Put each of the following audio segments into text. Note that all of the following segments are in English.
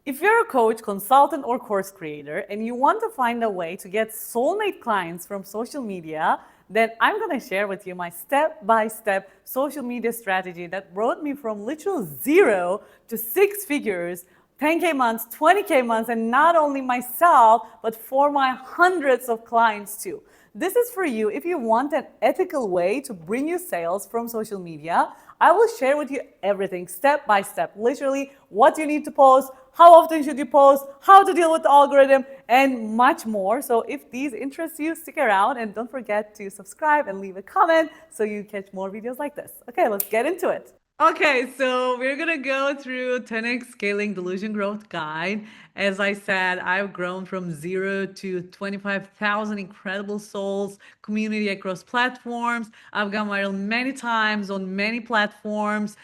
If you're a coach, consultant, or course creator, and you want to find a way to get soulmate clients from social media, then I'm going to share with you my step-by-step social media strategy that brought me from literal zero to six figures, 10K months, 20K months, and not only myself, but for my hundreds of clients too. This is for you if you want an ethical way to bring you sales from social media. I will share with you everything step by step, literally what you need to post, how often should you post, how to deal with the algorithm, and much more. So if these interest you, stick around and don't forget to subscribe and leave a comment so you catch more videos like this. Okay, let's get into it. Okay, so we're gonna go through 10x Scaling Delusion Growth Guide. As I said, I've grown from 0 to 25,000 incredible souls, community across platforms. I've gone viral many times on many platforms,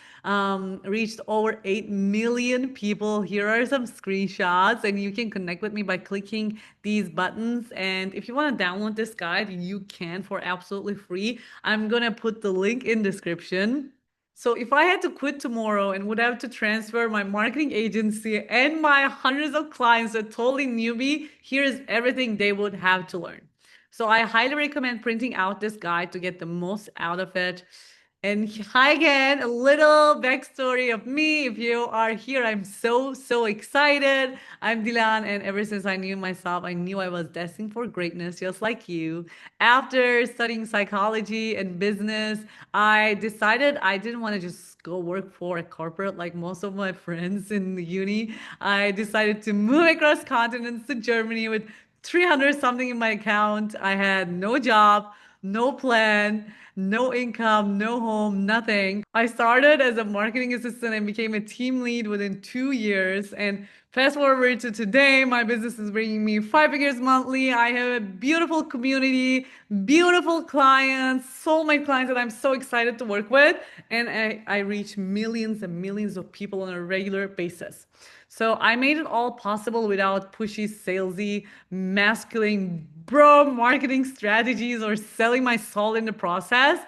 reached over 8 million people. Here are some screenshots, and you can connect with me by clicking these buttons. And if you want to download this guide, you can for absolutely free. I'm gonna put the link in description. So if I had to quit tomorrow and would have to transfer my marketing agency and my hundreds of clients that totally newbie, here's everything they would have to learn. So I highly recommend printing out this guide to get the most out of it. And hi again, a little backstory of me. If you are here, I'm so excited. I'm Dilan, and ever since I knew myself, I knew I was destined for greatness, just like you. After studying psychology and business, I decided I didn't want to just go work for a corporate like most of my friends in the uni. I decided to move across continents to Germany with 300 something in my account. I had no job, no plan, no income, no home, nothing. I started as a marketing assistant and became a team lead within 2 years. And fast forward to today, my business is bringing me 5 figures monthly. I have a beautiful community, beautiful clients, soulmate clients that I'm so excited to work with. And I reach millions and millions of people on a regular basis. So I made it all possible without pushy, salesy, masculine bro marketing strategies or selling my soul in the process.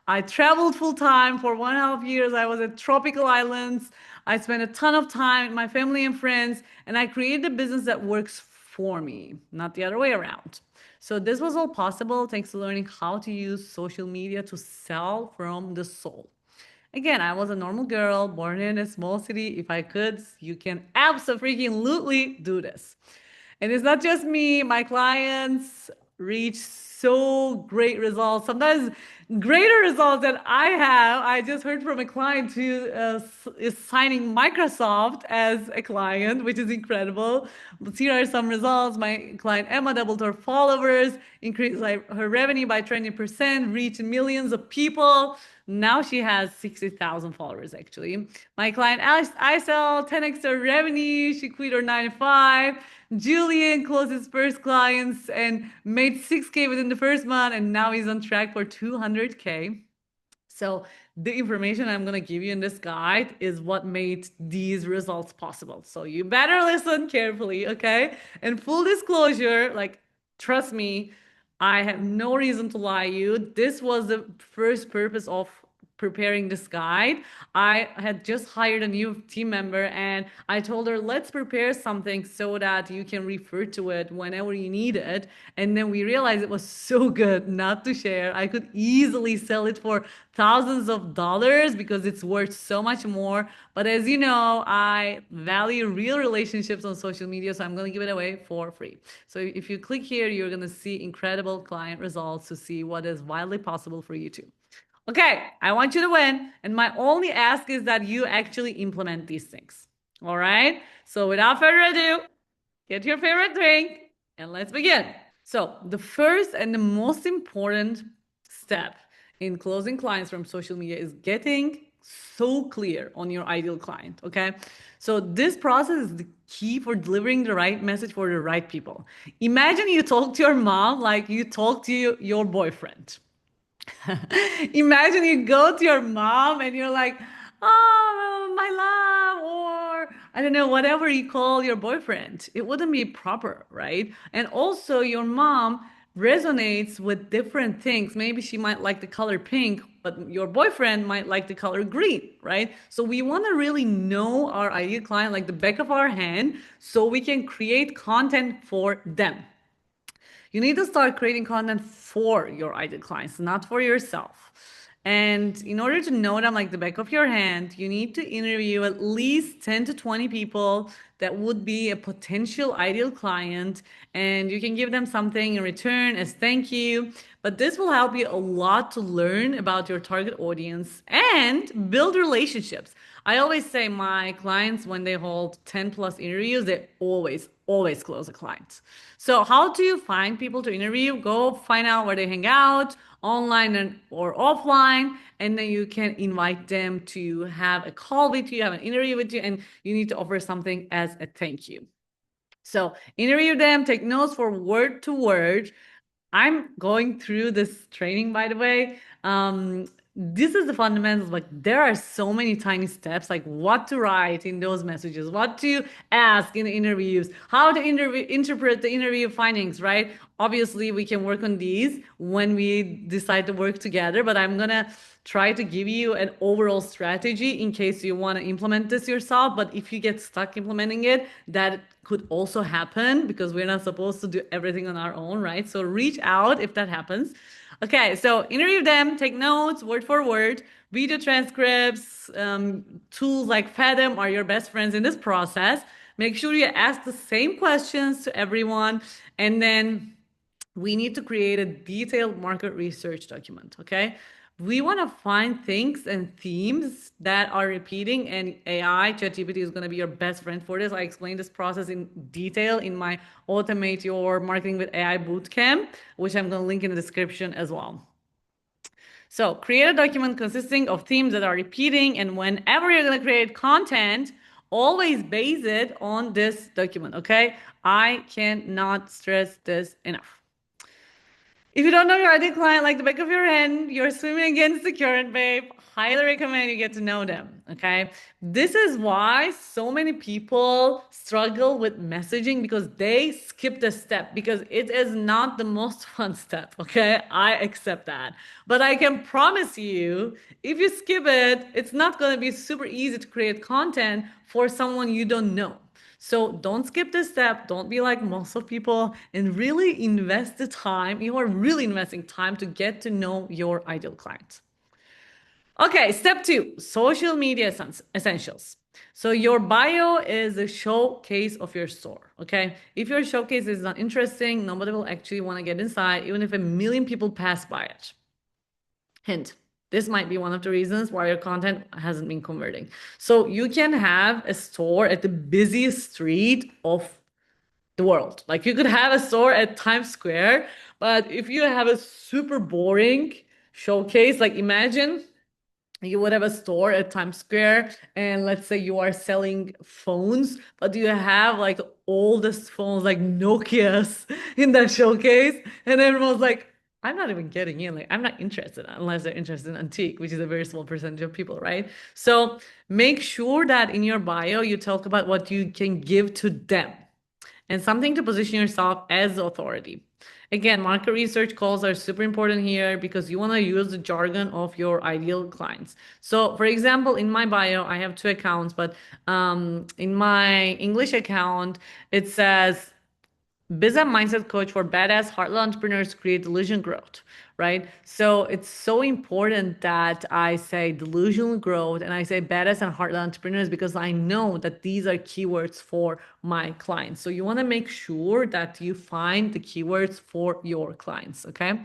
I traveled full time for 1.5 years. I was at tropical islands. I spent a ton of time with my family and friends, and I created a business that works for me, not the other way around. So this was all possible thanks to learning how to use social media to sell from the soul. Again, I was a normal girl born in a small city. If I could, you can absolutely do this. And it's not just me, my clients reach so great results, sometimes greater results than I have. I just heard from a client who is signing Microsoft as a client, which is incredible. But here are some results. My client Emma doubled her followers, increased her revenue by 20%, reached millions of people. Now she has 60,000 followers actually. My client Alice Isel, 10x her revenue. She quit her 9 to 5. Julian closed his first clients and made 6K within the first month, and now he's on track for 200K. So the information I'm going to give you in this guide is what made these results possible. So you better listen carefully, okay? And full disclosure, like, trust me, I have no reason to lie you. This was the first purpose of preparing this guide. I had just hired a new team member and I told her, let's prepare something so that you can refer to it whenever you need it. And then we realized it was so good not to share. I could easily sell it for thousands of dollars because it's worth so much more. But as you know, I value real relationships on social media, so I'm going to give it away for free. So if you click here, you're going to see incredible client results to see what is wildly possible for you too. Okay, I want you to win. And my only ask is that you actually implement these things. All right? So without further ado, get your favorite drink and let's begin. So, the first and the most important step in closing clients from social media is getting so clear on your ideal client. Okay. So, this process is the key for delivering the right message for the right people. Imagine you talk to your mom like you talk to your boyfriend. Imagine you go to your mom and you're like, oh, my love, or I don't know, whatever you call your boyfriend. It wouldn't be proper, right? And also, your mom resonates with different things. Maybe she might like the color pink, but your boyfriend might like the color green, right? So we want to really know our ideal client like the back of our hand so we can create content for them. You need to start creating content for your ideal clients, not for yourself. And in order to know them like the back of your hand, you need to interview at least 10 to 20 people that would be a potential ideal client. And you can give them something in return as thank you. But this will help you a lot to learn about your target audience and build relationships. I always say my clients, when they hold 10 plus interviews, they always close a client. So how do you find people to interview? Go find out where they hang out, online and or offline, and then you can invite them to have a call with you, have an interview with you, and you need to offer something as a thank you. So interview them, take notes for word to word. I'm going through this training, by the way. This is the fundamentals. Like there are so many tiny steps, like what to write in those messages, what to ask in interviews, how to interpret the interview findings, right? Obviously, we can work on these when we decide to work together, but I'm gonna try to give you an overall strategy in case you want to implement this yourself. But if you get stuck implementing it, that could also happen because we're not supposed to do everything on our own, right? So reach out if that happens. Okay, so interview them, take notes, word for word, video transcripts, tools like Fathom are your best friends in this process. Make sure you ask the same questions to everyone, and then we need to create a detailed market research document, okay? We want to find things and themes that are repeating, and AI, ChatGPT is going to be your best friend for this. I explained this process in detail in my Automate Your Marketing with AI bootcamp, which I'm going to link in the description as well. So create a document consisting of themes that are repeating, and whenever you're going to create content, always base it on this document, okay? I cannot stress this enough. If you don't know your ideal client like the back of your hand, you're swimming against the current, babe. Highly recommend you get to know them. Okay. This is why so many people struggle with messaging because they skip the step because it is not the most fun step. Okay. I accept that. But I can promise you, if you skip it, it's not going to be super easy to create content for someone you don't know. So don't skip this step. Don't be like most of people and really invest the time. You are really investing time to get to know your ideal client. Okay, step 2, social media essentials. So your bio is a showcase of your store, okay? If your showcase is not interesting, nobody will actually want to get inside, even if a million people pass by it. Hint, this might be one of the reasons why your content hasn't been converting. So you can have a store at the busiest street of the world. Like you could have a store at Times Square, but if you have a super boring showcase, like imagine you would have a store at Times Square and let's say you are selling phones, but you have like the oldest phones like Nokia's in that showcase, and everyone's like, I'm not even getting in. Like, I'm not interested unless they're interested in antique, which is a very small percentage of people, right? So make sure that in your bio you talk about what you can give to them and something to position yourself as authority. Again, market research calls are super important here because you want to use the jargon of your ideal clients. So, for example, in my bio, I have 2 accounts, but in my English account, it says business mindset coach for badass heartland entrepreneurs create delusional growth, right? So it's so important that I say delusional growth and I say badass and heartland entrepreneurs because I know that these are keywords for my clients. So you want to make sure that you find the keywords for your clients, okay?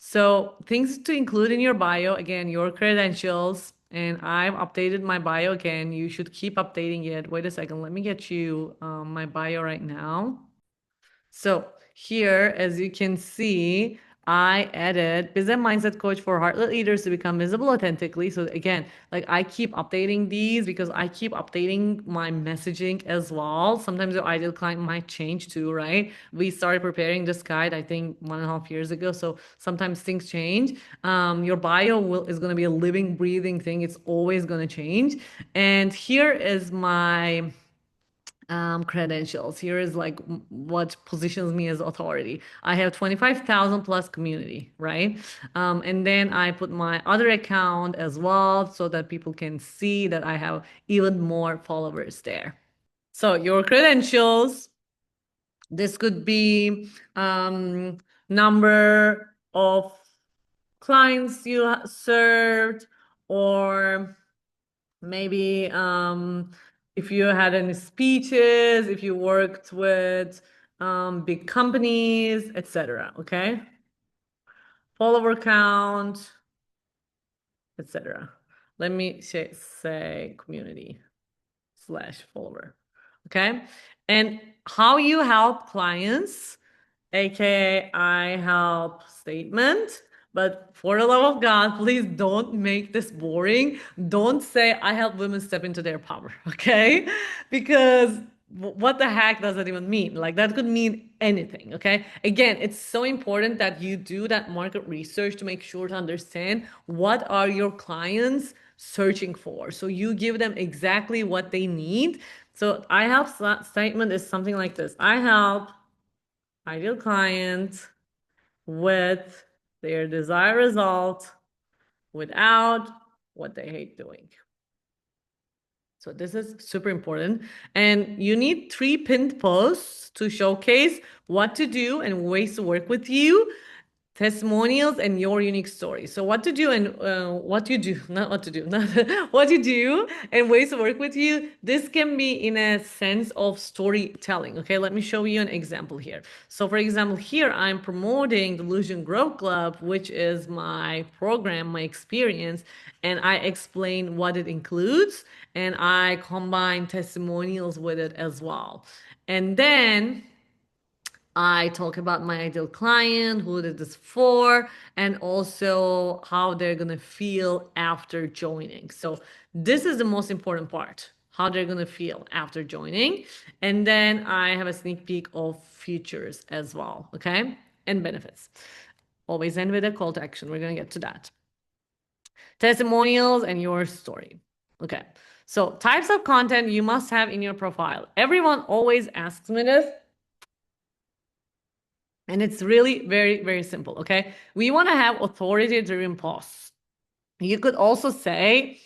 So things to include in your bio, again, your credentials, and I've updated my bio again. You should keep updating it. Wait a second, let me get you my bio right now. So here, as you can see, I added business mindset coach for heartlet leaders to become visible authentically. So again, like I keep updating these because I keep updating my messaging as well. Sometimes your ideal client might change too, right? We started preparing this guide, I think 1.5 years ago. So sometimes things change. Your bio is going to be a living, breathing thing. It's always going to change. And here is my credentials. Here is like what positions me as authority. I have 25,000 plus community, right? And then I put my other account as well so that people can see that I have even more followers there. So your credentials, this could be number of clients you served, or maybe if you had any speeches, if you worked with big companies, etc. Okay, follower count, etc. Let me say community / follower. Okay, and how you help clients, aka I help statement. But for the love of God, please don't make this boring. Don't say I help women step into their power, okay? Because what the heck does that even mean? Like that could mean anything, okay? Again, it's so important that you do that market research to make sure to understand what are your clients searching for. So you give them exactly what they need. So I help statement is something like this. I help ideal client with their desired result without what they hate doing. So this is super important. And you need 3 pinned posts to showcase what to do and ways to work with you, testimonials, and your unique story. So what to do and what you do, not what to do, not what you do and ways to work with you. This can be in a sense of storytelling. Okay, let me show you an example here. So for example, here I'm promoting Delusional Growth Club, which is my program, my experience, and I explain what it includes and I combine testimonials with it as well. And then I talk about my ideal client, who did this for, and also how they're gonna feel after joining. So this is the most important part, how they're gonna feel after joining. And then I have a sneak peek of features as well, okay? And benefits. Always end with a call to action. We're gonna get to that. Testimonials and your story. Okay. So types of content you must have in your profile. Everyone always asks me this. And it's really very, very simple, okay? We want to have authority-driven posts. You could also say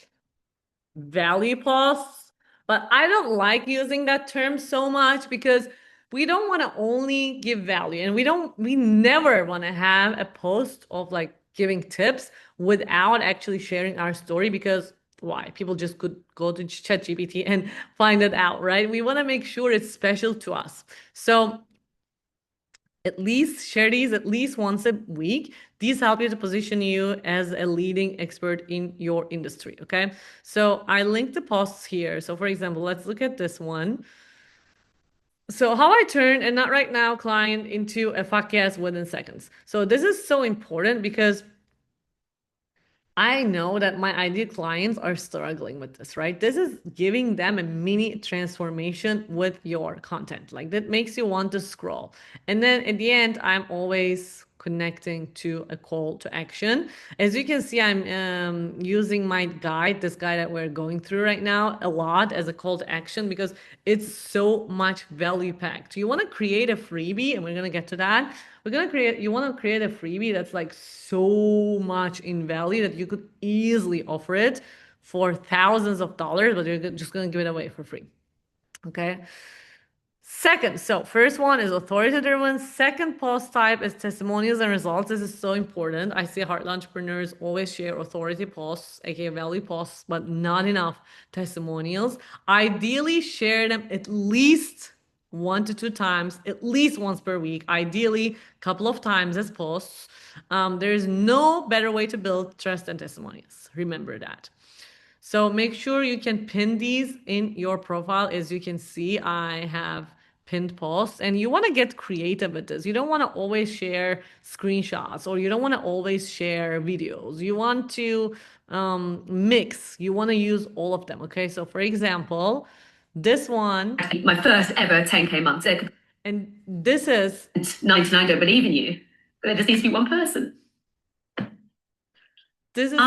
value posts, but I don't like using that term so much because we don't want to only give value, and we never want to have a post of like giving tips without actually sharing our story, because why? People just could go to ChatGPT and find it out, right? We want to make sure it's special to us. So at least share these at least once a week. These help you to position you as a leading expert in your industry, okay? So I linked the posts here. So for example, let's look at this one. So how I turn a not right now client into a fuck yes within seconds. So this is so important because I know that my ideal clients are struggling with this, right? This is giving them a mini transformation with your content. Like that makes you want to scroll. And then at the end, I'm always connecting to a call to action. As you can see, I'm using my guide, this guide that we're going through right now, a lot as a call to action because it's so much value packed. You want to create a freebie, and we're going to get to that. You want to create a freebie that's like so much in value that you could easily offer it for thousands of dollars, but you're just going to give it away for free. Okay. Second, so first one is authority-driven. Second post type is testimonials and results. This is so important. I see heart entrepreneurs always share authority posts, aka value posts, but not enough testimonials. Ideally, share them at least 1 to 2 times, at least once per week, ideally a couple of times as posts. There is no better way to build trust than testimonials. Remember that. So make sure you can pin these in your profile. As you can see, I have pinned posts, and you want to get creative with this. You don't want to always share screenshots, or you don't want to always share videos. You want to mix. You want to use all of them. Okay. So for example, this one, my first ever 10K month. and this is 99 don't believe in you. There just needs to be one person. This is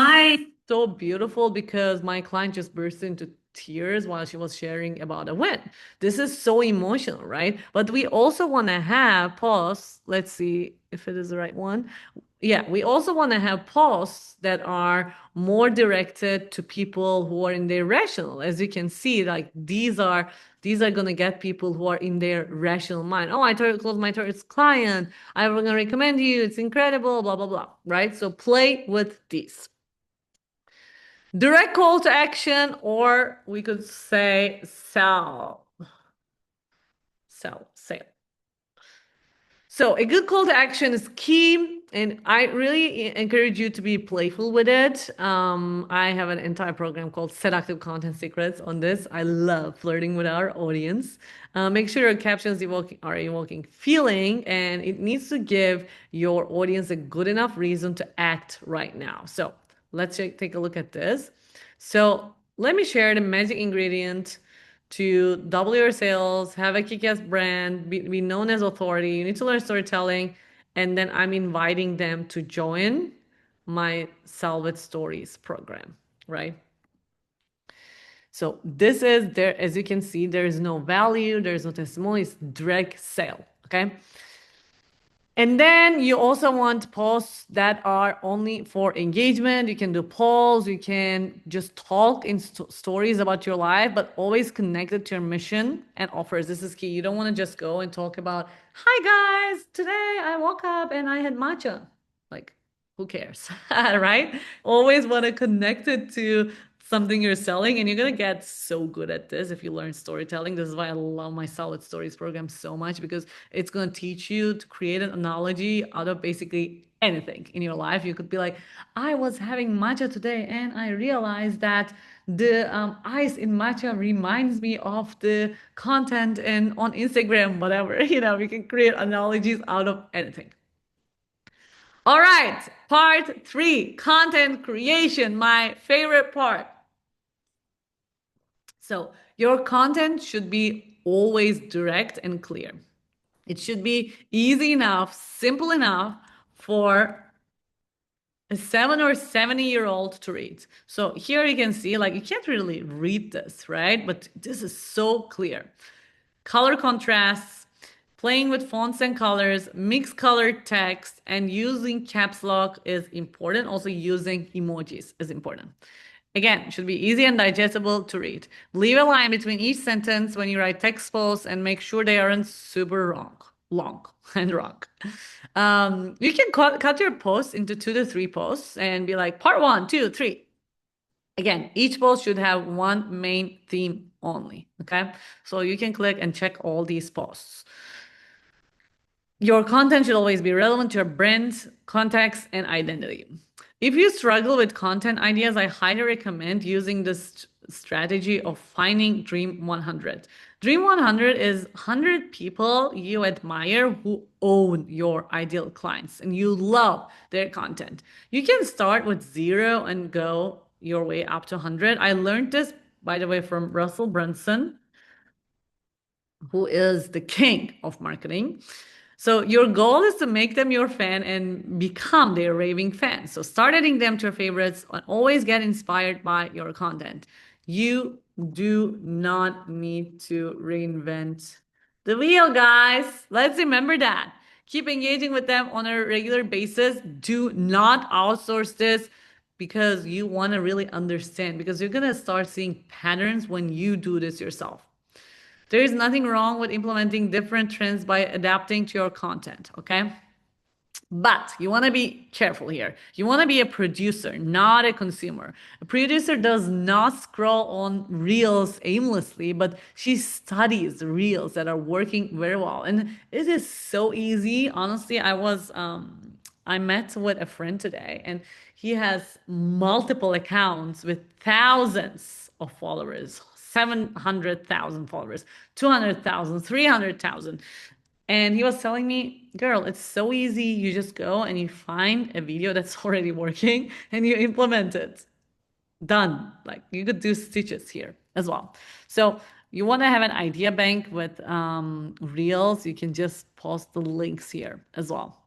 so beautiful because my client just burst into tears while she was sharing about a win. This is so emotional, right? But we also want to have posts. Let's see if it is the right one. Yeah, we also want to have posts that are more directed to people who are in their rational. As you can see, like these are going to get people who are in their rational mind. Oh, I closed my first client. I'm going to recommend you. It's incredible, blah, blah, blah, right? So play with these. Direct call to action, or we could say sell. Sale. So a good call to action is key, and I really encourage you to be playful with it. I have an entire program called Seductive Content Secrets on this. I love flirting with our audience. Make sure your captions are evoking feeling, and it needs to give your audience a good enough reason to act right now. So let's take a look at this. So let me share the magic ingredient to double your sales, have a kick-ass brand, be known as authority. You need to learn storytelling. And then I'm inviting them to join my Sell with Stories program, right? So this is there, as you can see, there is no value, there's no testimony, it's direct sale, okay? And then you also want posts that are only for engagement. You can do polls. You can just talk in stories about your life, but always connected to your mission and offers. This is key. You don't want to just go and talk about, hi guys, today I woke up and I had matcha. Like, who cares, right? Always want to connect it to something you're selling, and you're going to get so good at this if you learn storytelling. This is why I love my Solid Stories program so much, because it's going to teach you to create an analogy out of basically anything in your life. You could be like, I was having matcha today and I realized that the ice in matcha reminds me of the content on Instagram, whatever. We can create analogies out of anything. All right, part 3, content creation, my favorite part. So your content should be always direct and clear. It should be easy enough, simple enough for a 7 or 70-year-old to read. So here you can see, like, you can't really read this, right? But this is so clear. Color contrasts, playing with fonts and colors, mixed color text, and using caps lock is important. Also using emojis is important. Again, it should be easy and digestible to read. Leave a line between each sentence when you write text posts and make sure they aren't super long and wrong. You can cut your posts into 2 to 3 posts and be like, part 1, 2, 3. Again, each post should have one main theme only, okay? So you can click and check all these posts. Your content should always be relevant to your brand, context, and identity. If you struggle with content ideas, I highly recommend using this strategy of finding Dream 100. Dream 100 is 100 people you admire who own your ideal clients and you love their content. You can start with 0 and go your way up to 100. I learned this, by the way, from Russell Brunson, who is the king of marketing. So your goal is to make them your fan and become their raving fan. So start adding them to your favorites and always get inspired by your content. You do not need to reinvent the wheel, guys. Let's remember that. Keep engaging with them on a regular basis. Do not outsource this because you want to really understand, because you're going to start seeing patterns when you do this yourself. There is nothing wrong with implementing different trends by adapting to your content, okay? But you want to be careful here. You want to be a producer, not a consumer. A producer does not scroll on reels aimlessly, but she studies reels that are working very well. And it is so easy. Honestly, I met with a friend today and he has multiple accounts with thousands of followers, 700,000 followers, 200,000, 300,000. And he was telling me, girl, it's so easy. You just go and you find a video that's already working and you implement it. Done. Like, you could do stitches here as well. So you want to have an idea bank with reels. You can just post the links here as well.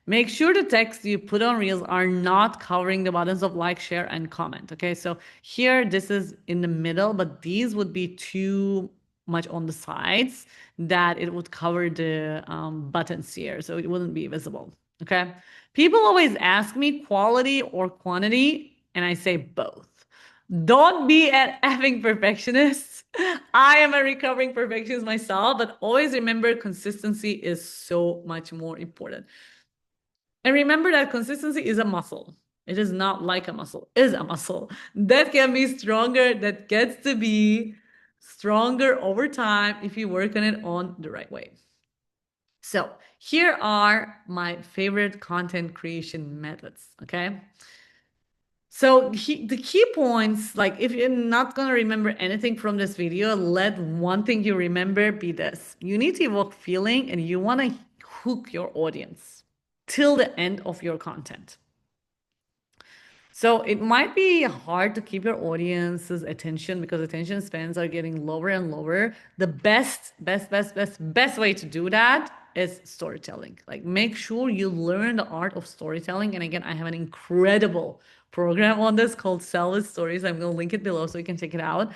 Make sure the text you put on Reels are not covering the buttons of like, share, and comment. Okay, so here this is in the middle, but these would be too much on the sides that it would cover the buttons here, so it wouldn't be visible. Okay, people always ask me quality or quantity, and I say both. Don't be an effing perfectionist. I am a recovering perfectionist myself, but always remember consistency is so much more important. And remember that consistency is a muscle. It is not like a muscle, it is a muscle that can be stronger, that gets to be stronger over time if you work on it on the right way. So here are my favorite content creation methods, okay? So the key points, like if you're not going to remember anything from this video, let one thing you remember be this. You need to evoke feeling and you want to hook your audience till the end of your content. So it might be hard to keep your audience's attention because attention spans are getting lower and lower. The best way to do that is storytelling. Like make sure you learn the art of storytelling. And again, I have an incredible program on this called Sell with Stories. I'm going to link it below so you can check it out.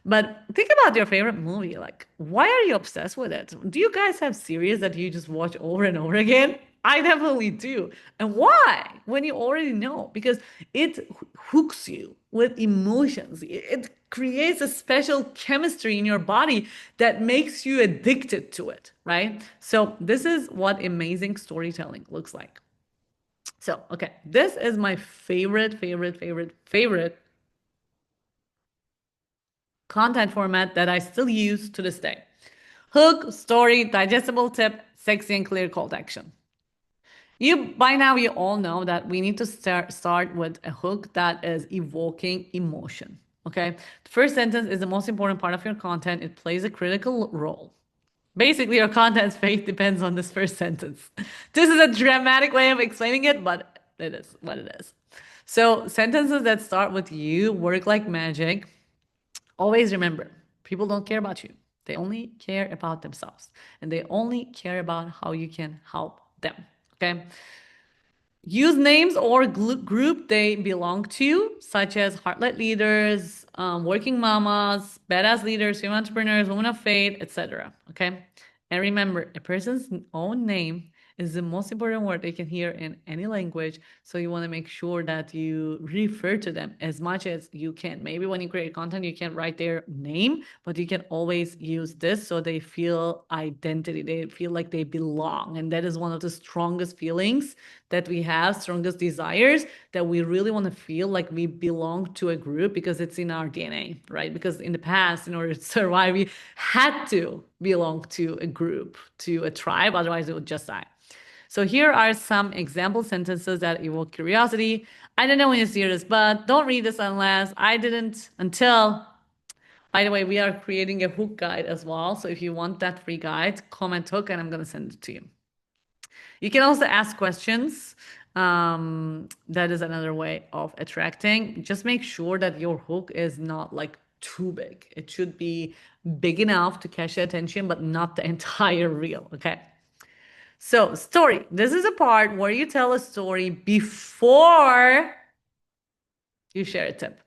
But think about your favorite movie. Like, why are you obsessed with it? Do you guys have series that you just watch over and over again? I definitely do. And why? When you already know, because it hooks you with emotions. It creates a special chemistry in your body that makes you addicted to it, right? So this is what amazing storytelling looks like. So, okay, this is my favorite content format that I still use to this day. Hook, story, digestible tip, sexy and clear call to action. By now you all know that we need to start with a hook that is evoking emotion. Okay, the first sentence is the most important part of your content. It plays a critical role. Basically, your content's fate depends on this first sentence. This is a dramatic way of explaining it, but it is what it is. So sentences that start with you work like magic. Always remember, people don't care about you. They only care about themselves, and they only care about how you can help them. Okay. Use names or group they belong to, such as Heartlet Leaders, Working Mamas, Badass Leaders, Female Entrepreneurs, Women of Faith, etc. Okay? And remember, a person's own name is the most important word they can hear in any language. So you want to make sure that you refer to them as much as you can. Maybe when you create content, you can't write their name, but you can always use this so they feel identity. They feel like they belong. And that is one of the strongest feelings that we have, strongest desires, that we really want to feel like we belong to a group because it's in our DNA, right? Because in the past, in order to survive, we had to belong to a group, to a tribe, otherwise it would just die. So here are some example sentences that evoke curiosity. I don't know when you see this, but don't read this unless I didn't until. By the way, we are creating a hook guide as well. So if you want that free guide, comment hook and I'm going to send it to you. You can also ask questions. That is another way of attracting. Just make sure that your hook is not like too big. It should be big enough to catch the attention, but not the entire reel. Okay. So, story. This is a part where you tell a story before you share a tip.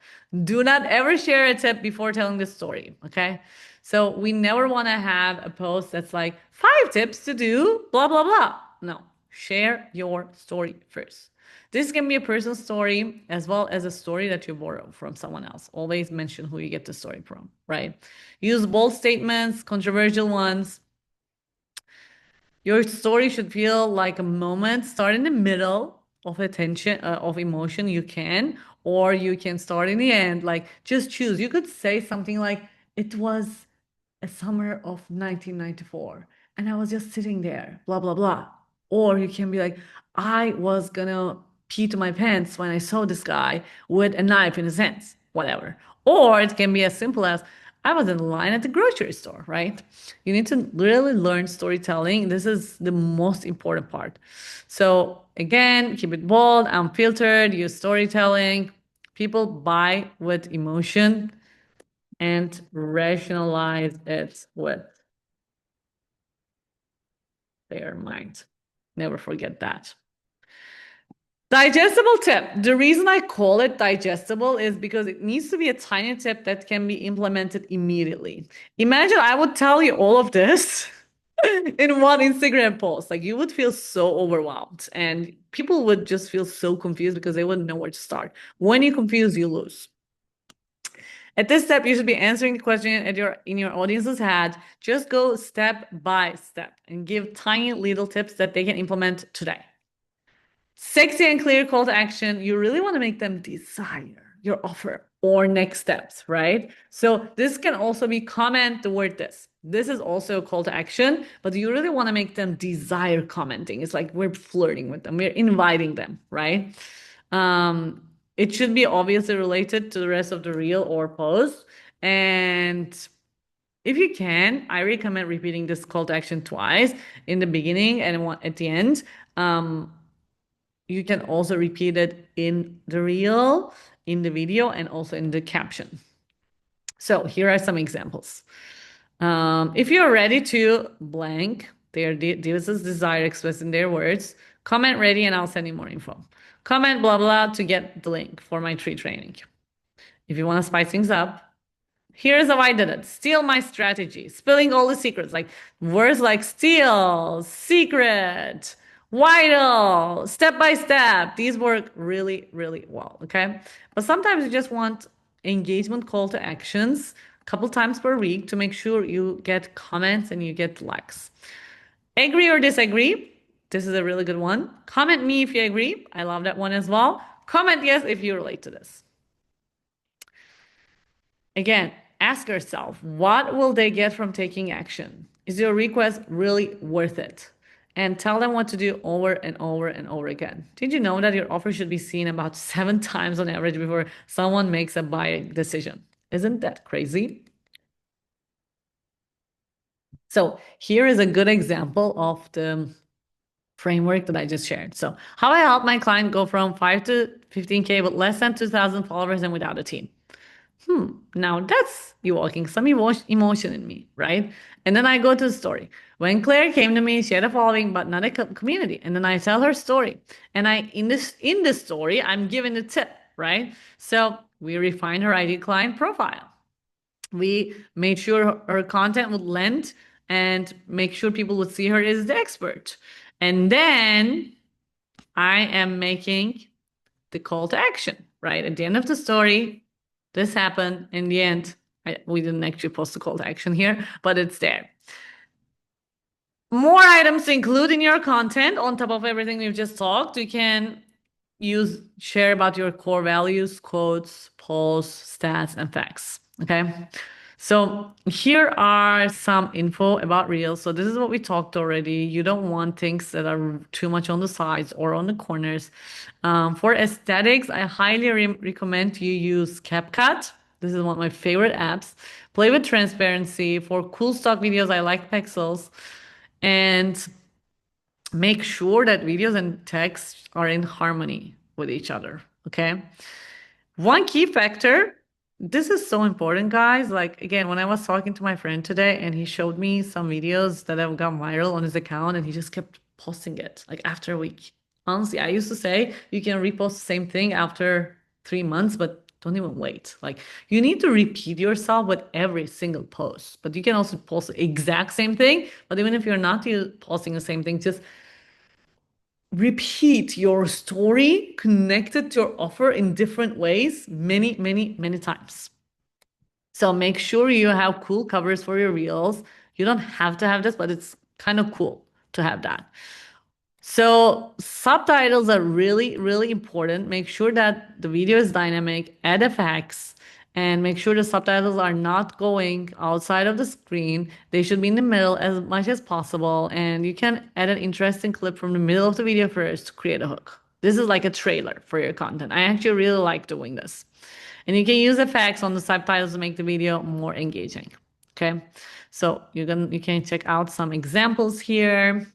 Do not ever share a tip before telling the story. Okay. So, we never want to have a post that's like 5 tips to do, blah, blah, blah. No, share your story first. This can be a personal story as well as a story that you borrow from someone else. Always mention who you get the story from, right? Use bold statements, controversial ones. Your story should feel like a moment. Start in the middle of attention, of emotion. You can, or you can start in the end. Like just choose. You could say something like, "It was a summer of 1994, and I was just sitting there, blah blah blah." Or you can be like, "I was gonna pee to my pants when I saw this guy with a knife in his hands." Whatever. Or it can be as simple as, I was in line at the grocery store, right? You need to really learn storytelling. This is the most important part. So again, keep it bold, unfiltered, use storytelling. People buy with emotion and rationalize it with their mind. Never forget that. Digestible tip. The reason I call it digestible is because it needs to be a tiny tip that can be implemented immediately. Imagine I would tell you all of this in one Instagram post. Like you would feel so overwhelmed and people would just feel so confused because they wouldn't know where to start. When you confuse, you lose. At this step, you should be answering the question in your audience's head. Just go step by step and give tiny little tips that they can implement today. Sexy and clear call to action. You really want to make them desire your offer or next steps, right? So this can also be comment the word this. This is also a call to action, but you really want to make them desire commenting. It's like we're flirting with them. We're inviting them, right? It should be obviously related to the rest of the reel or post. And if you can, I recommend repeating this call to action twice in the beginning and at the end. You can also repeat it in the reel, in the video, and also in the caption. So here are some examples. If you're ready to blank, this is desire expressed in their words, comment ready and I'll send you more info. Comment blah blah to get the link for my tree training. If you want to spice things up, here's how I did it. Steal my strategy. Spilling all the secrets. Like words like steal, secret, vital, step by step. These work really, really well. Okay. But sometimes you just want engagement call to actions a couple times per week to make sure you get comments and you get likes. Agree or disagree. This is a really good one. Comment me if you agree. I love that one as well. Comment yes if you relate to this. Again, ask yourself, what will they get from taking action? Is your request really worth it? And tell them what to do over and over and over again. Did you know that your offer should be seen about 7 times on average before someone makes a buying decision? Isn't that crazy? So here is a good example of the framework that I just shared. So how I help my client go from 5 to 15K with less than 2,000 followers and without a team. Now that's evoking some emotion in me, right? And then I go to the story. When Claire came to me, she had a following, but not a community. And then I tell her story. And in this story, I'm giving a tip, right? So we refined her ideal client profile. We made sure her content would lend and make sure people would see her as the expert. And then I am making the call to action, right? At the end of the story, this happened. In the end, we didn't actually post the call to action here, but it's there. More items to include in your content on top of everything we've just talked. You can share about your core values, quotes, posts, stats, and facts. Okay. So here are some info about Reels. So this is what we talked already. You don't want things that are too much on the sides or on the corners. For aesthetics, I highly recommend you use CapCut. This is one of my favorite apps. Play with transparency. For cool stock videos, I like pixels. And make sure that videos and text are in harmony with each other. Okay. One key factor, this is so important, guys. Like, again, when I was talking to my friend today and he showed me some videos that have gone viral on his account and he just kept posting it like after a week. Honestly, I used to say you can repost the same thing after 3 months, but don't even wait. Like, you need to repeat yourself with every single post, but you can also post the exact same thing. But even if you're not posting the same thing, just repeat your story connected to your offer in different ways many, many, many times. So make sure you have cool covers for your reels. You don't have to have this, but it's kind of cool to have that. So subtitles are really, really important. Make sure that the video is dynamic, add effects, and make sure the subtitles are not going outside of the screen. They should be in the middle as much as possible. And you can add an interesting clip from the middle of the video first to create a hook. This is like a trailer for your content. I actually really like doing this. And you can use effects on the subtitles to make the video more engaging. Okay, so you can check out some examples here.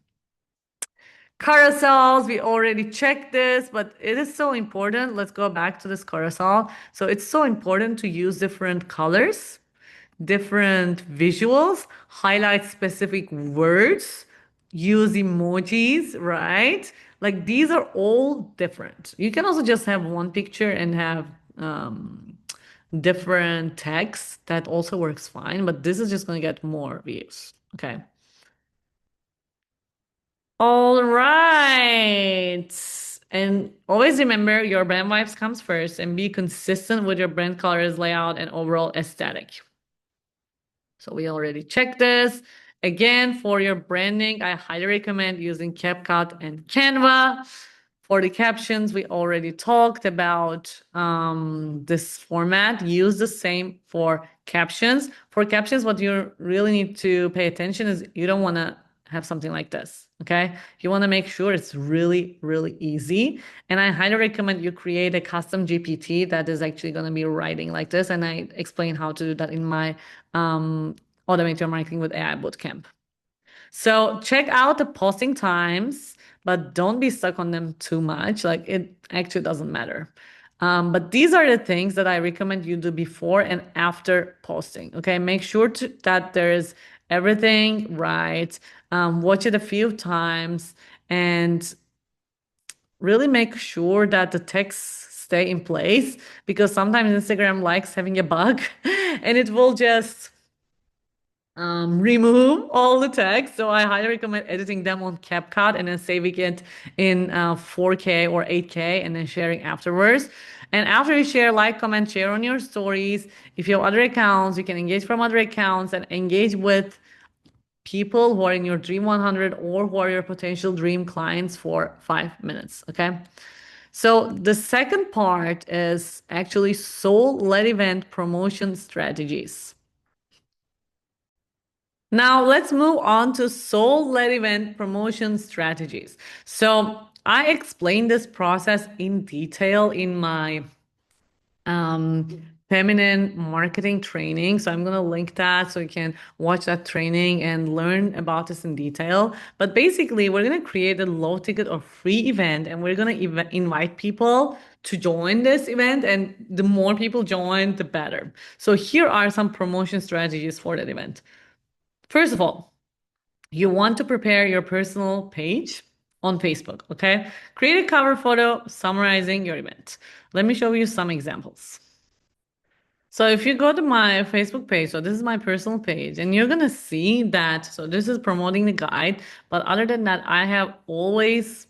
Carousels, we already checked this, but it is so important. Let's go back to this carousel. So it's so important to use different colors, different visuals, highlight specific words use emojis, right? Like these are all different. You can also just have one picture and have different text. That also works fine, but this is just going to get more views. Okay. All right. And always remember your brand vibes comes first and be consistent with your brand colors, layout, and overall aesthetic. So we already checked this. Again, for your branding, I highly recommend using CapCut and Canva. For the captions, we already talked about this format. Use the same for captions. For captions, what you really need to pay attention is you don't want to have something like this. Okay. You want to make sure it's really, really easy. And I highly recommend you create a custom GPT that is actually going to be writing like this. And I explain how to do that in my Automate Your Marketing with AI bootcamp. So check out the posting times, but don't be stuck on them too much. Like it actually doesn't matter. But these are the things that I recommend you do before and after posting. Okay, make sure that there's everything right. Watch it a few times and really make sure that the texts stay in place because sometimes Instagram likes having a bug and it will just remove all the text. So I highly recommend editing them on CapCut and then saving it in 4K or 8K and then sharing afterwards. And after you share, like, comment, share on your stories. If you have other accounts, you can engage from other accounts and engage with people who are in your Dream 100 or who are your potential dream clients for 5 minutes. Okay. So the second part is actually soul-led event promotion strategies. Now let's move on to soul-led event promotion strategies. So I explained this process in detail in my feminine marketing training. So I'm going to link that so you can watch that training and learn about this in detail. But basically, we're going to create a low ticket or free event and we're going to invite people to join this event. And the more people join, the better. So here are some promotion strategies for that event. First of all, you want to prepare your personal page on Facebook, okay? Create a cover photo summarizing your event. Let me show you some examples. So if you go to my Facebook page, so this is my personal page, and you're gonna see that, so this is promoting the guide, but other than that, I have always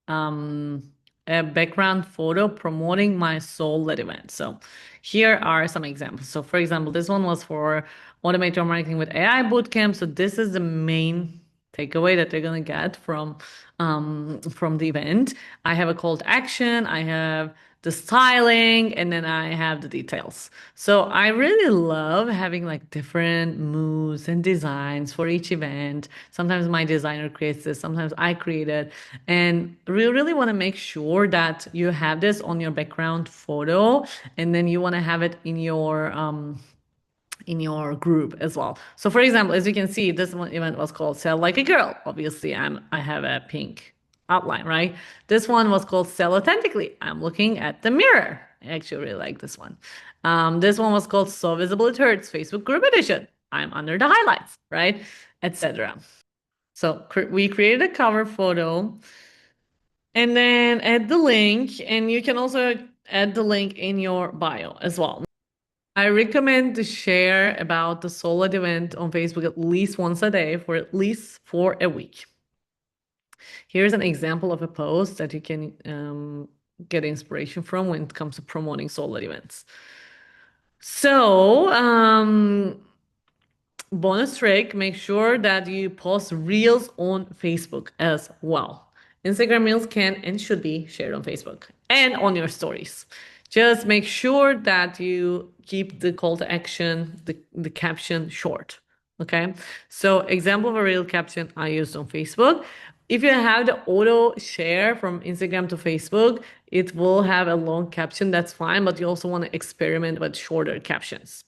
um, a background photo promoting my soul-led event. So here are some examples. So for example, this one was for Automate Your Marketing with AI Bootcamp. So this is the main takeaway that they're gonna get from the event. I have a call to action, I have the styling, and then I have the details. So I really love having like different moods and designs for each event. Sometimes my designer creates this, sometimes I create it. And we really want to make sure that you have this on your background photo, and then you want to have it in your group as well. So for example, as you can see, this one event was called Sell Like a Girl. Obviously, I have a pink outline, right? This one was called Sell Authentically. I'm looking at the mirror. I actually really like this one. This one was called So Visible It Hurts, Facebook Group Edition. I'm under the highlights, right? Etc. So we created a cover photo and then add the link, and you can also add the link in your bio as well. I recommend to share about the Solid event on Facebook at least once a day for at least for a week. Here's an example of a post that you can get inspiration from when it comes to promoting Solid events. So, bonus trick, make sure that you post reels on Facebook as well. Instagram reels can and should be shared on Facebook and on your stories. Just make sure that you keep the call to action, the caption short. Okay. So example of a reel caption I used on Facebook. If you have the auto share from Instagram to Facebook, it will have a long caption. That's fine, but you also want to experiment with shorter captions.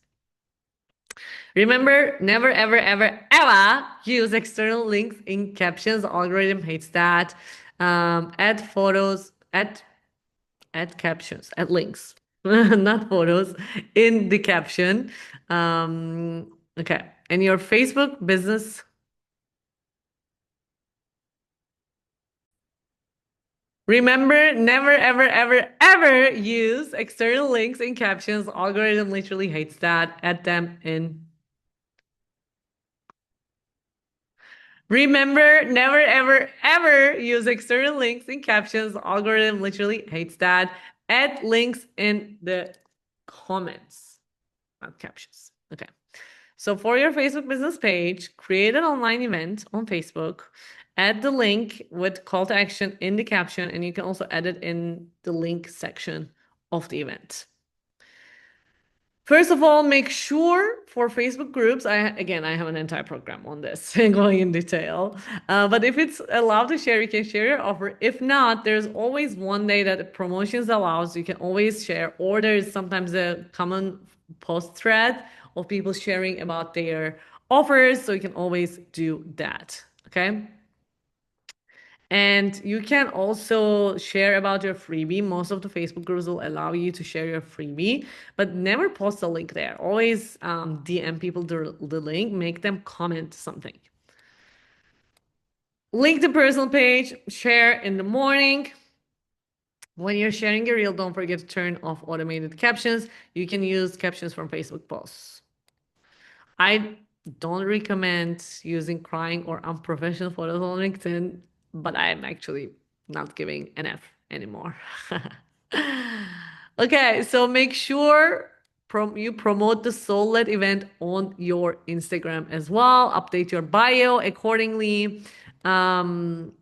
Remember, never, ever, ever, ever use external links in captions. The algorithm hates that. Add photos, add captions, add links, not photos, in the caption. Okay. And your Facebook business Remember, never, ever, ever, ever use external links in captions. Algorithm literally hates that. Add them in. Remember, never, ever, ever use external links in captions. Algorithm literally hates that. Add links in the comments, not captions. Okay. So for your Facebook business page, create an online event on Facebook, add the link with call to action in the caption, and you can also add it in the link section of the event. First of all, make sure for Facebook groups, I have an entire program on this going in detail. But if it's allowed to share, you can share your offer. If not, there's always one day that the promotions allows. You can always share, or there's sometimes a common post thread of people sharing about their offers. So you can always do that. Okay. And you can also share about your freebie. Most of the Facebook groups will allow you to share your freebie, but never post a link there. Always DM people the link, make them comment something. Link the personal page, share in the morning. When you're sharing your reel, don't forget to turn off automated captions. You can use captions from Facebook posts. I don't recommend using crying or unprofessional photos on LinkedIn, but I'm actually not giving an F anymore. Okay, so make sure you promote the Soulmate event on your Instagram as well. Update your bio accordingly. Um,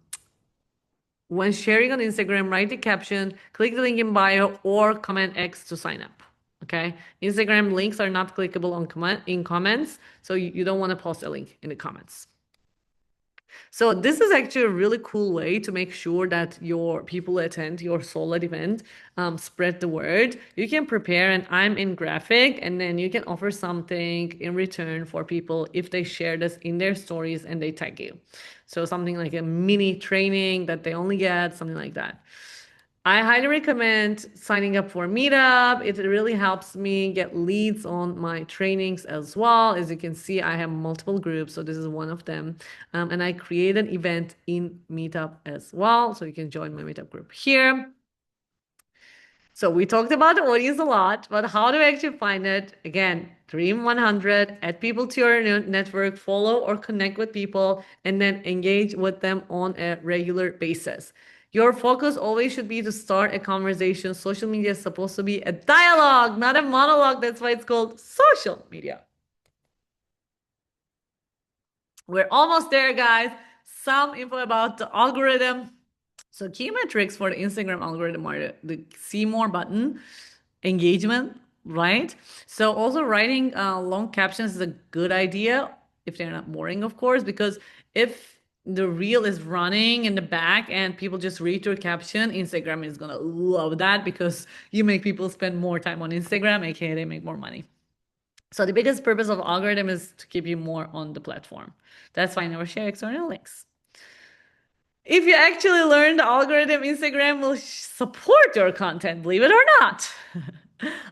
when sharing on Instagram, write the caption, click the link in bio, or comment X to sign up. Okay. Instagram links are not clickable in comments, so you don't want to post a link in the comments. So this is actually a really cool way to make sure that your people attend your Soulmate event, spread the word. You can prepare an I'm in graphic, and then you can offer something in return for people if they share this in their stories and they tag you. So something like a mini training that they only get, something like that. I highly recommend signing up for Meetup. It really helps me get leads on my trainings as well. As you can see, I have multiple groups, so this is one of them. And I create an event in Meetup as well, so you can join my Meetup group here. So we talked about the audience a lot, but how do we actually find it? Again, Dream 100, add people to your network, follow or connect with people, and then engage with them on a regular basis. Your focus always should be to start a conversation. Social media is supposed to be a dialogue, not a monologue. That's why it's called social media. We're almost there, guys. Some info about the algorithm. So key metrics for the Instagram algorithm are the see more button, engagement, right? So also writing long captions is a good idea if they're not boring, of course, because if the reel is running in the back and people just read your caption, Instagram is gonna love that because you make people spend more time on Instagram, aka they make more money. So the biggest purpose of algorithm is to keep you more on the platform. That's why I never share external links. If you actually learn the algorithm, Instagram will support your content, believe it or not.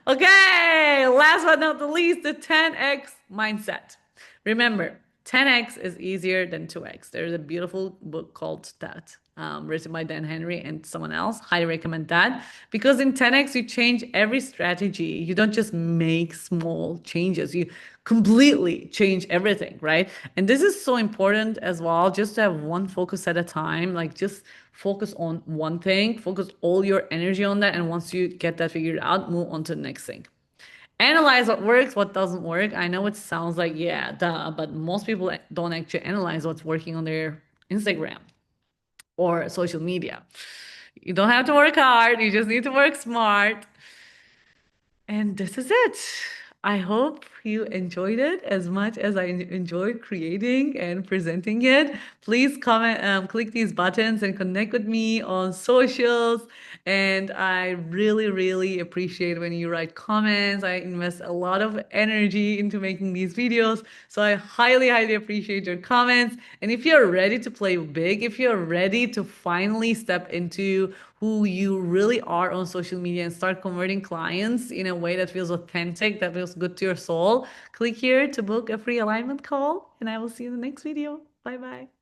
Okay, last but not the least, the 10x mindset. Remember, 10x is easier than 2x. There's a beautiful book called that, written by Dan Henry and someone else. Highly recommend that because in 10x, you change every strategy. You don't just make small changes, you completely change everything, right? And this is so important as well, just to have one focus at a time, like just focus on one thing, focus all your energy on that. And once you get that figured out, move on to the next thing. Analyze what works, what doesn't work. I know it sounds like, yeah, duh, but most people don't actually analyze what's working on their Instagram or social media. You don't have to work hard, you just need to work smart. And this is it. I hope you enjoyed it as much as I enjoyed creating and presenting it. Please comment, click these buttons and connect with me on socials. And I really, really appreciate when you write comments. I invest a lot of energy into making these videos. So I highly, highly appreciate your comments. And if you're ready to play big, if you're ready to finally step into who you really are on social media and start converting clients in a way that feels authentic, that feels good to your soul, click here to book a free alignment call, and I will see you in the next video. Bye bye.